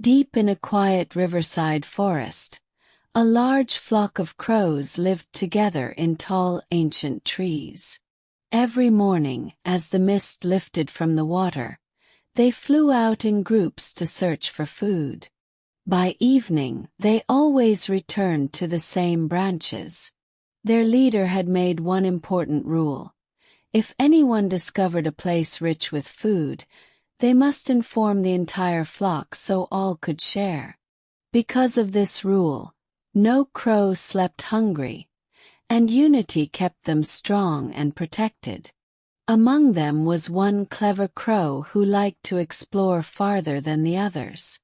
Deep in a quiet riverside forest, a large flock of crows lived together in tall ancient trees. Every morning, as the mist lifted from the water, they flew out in groups to search for food. By evening, they always returned to the same branches. Their leader had made one important rule. If anyone discovered a place rich with food, they must inform the entire flock so all could share. Because of this rule, no crow slept hungry, and unity kept them strong and protected. Among them was one clever crow who liked to explore farther than the others.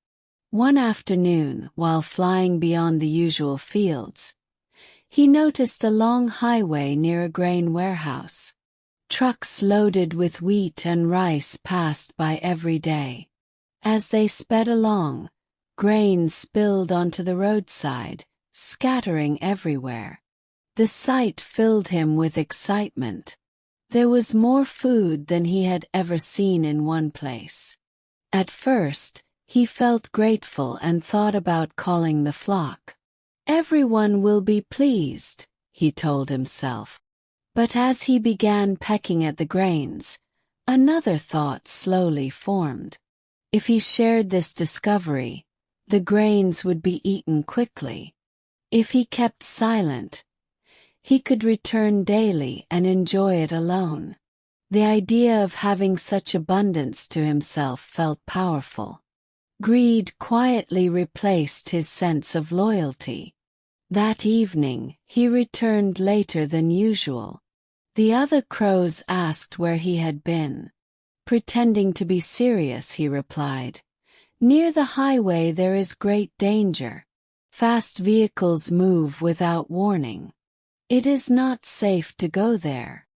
One afternoon, while flying beyond the usual fields, he noticed a long highway near a grain warehouse. Trucks loaded with wheat and rice passed by every day. As they sped along, grains spilled onto the roadside, scattering everywhere. The sight filled him with excitement. There was more food than he had ever seen in one place. At first, he felt grateful and thought about calling the flock. "Everyone will be pleased," he told himself. But as he began pecking at the grains, another thought slowly formed. If he shared this discovery, the grains would be eaten quickly. If he kept silent, he could return daily and enjoy it alone. The idea of having such abundance to himself felt powerful. Greed quietly replaced his sense of loyalty. That evening, he returned later than usual. The other crows asked where he had been. Pretending to be serious, he replied, "Near the highway there is great danger. Fast vehicles move without warning. It is not safe to go there."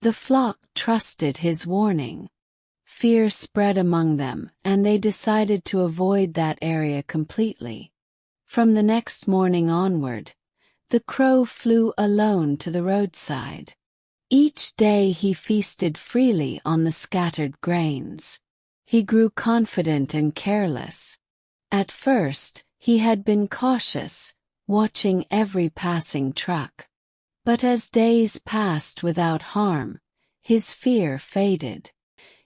The flock trusted his warning. Fear spread among them, and they decided to avoid that area completely. From the next morning onward, the crow flew alone to the roadside. Each day he feasted freely on the scattered grains. He grew confident and careless. At first, he had been cautious, watching every passing truck. But as days passed without harm, his fear faded.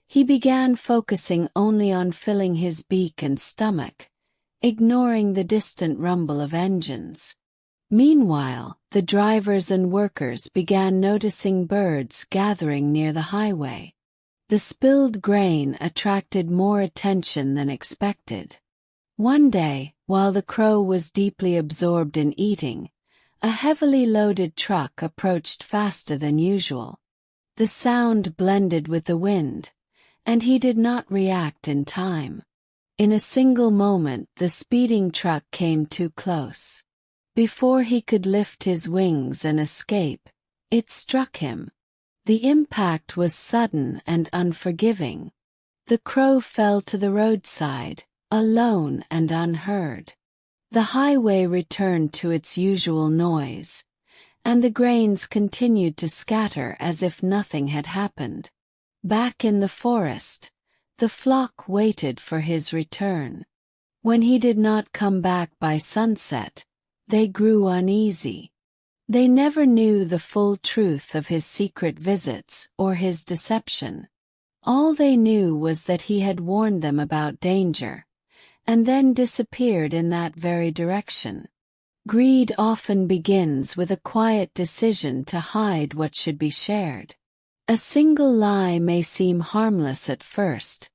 He began focusing only on filling his beak and stomach, ignoring the distant rumble of engines. Meanwhile, the drivers and workers began noticing birds gathering near the highway. The spilled grain attracted more attention than expected. One day, while the crow was deeply absorbed in eating, a heavily loaded truck approached faster than usual. The sound blended with the wind, and he did not react in time. In a single moment, the speeding truck came too close. Before he could lift his wings and escape, it struck him. The impact was sudden and unforgiving. The crow fell to the roadside, alone and unheard. The highway returned to its usual noise, and the grains continued to scatter as if nothing had happened. Back in the forest, the flock waited for his return. When he did not come back by sunset, they grew uneasy. They never knew the full truth of his secret visits or his deception. All they knew was that he had warned them about danger, and then disappeared in that very direction. Greed often begins with a quiet decision to hide what should be shared. A single lie may seem harmless at first,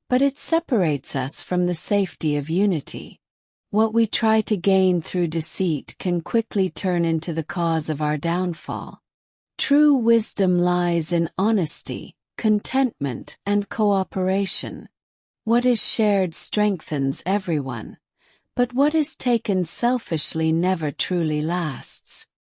but it separates us from the safety of unity. What we try to gain through deceit can quickly turn into the cause of our downfall. True wisdom lies in honesty, contentment, and cooperation. What is shared strengthens everyone, but what is taken selfishly never truly lasts.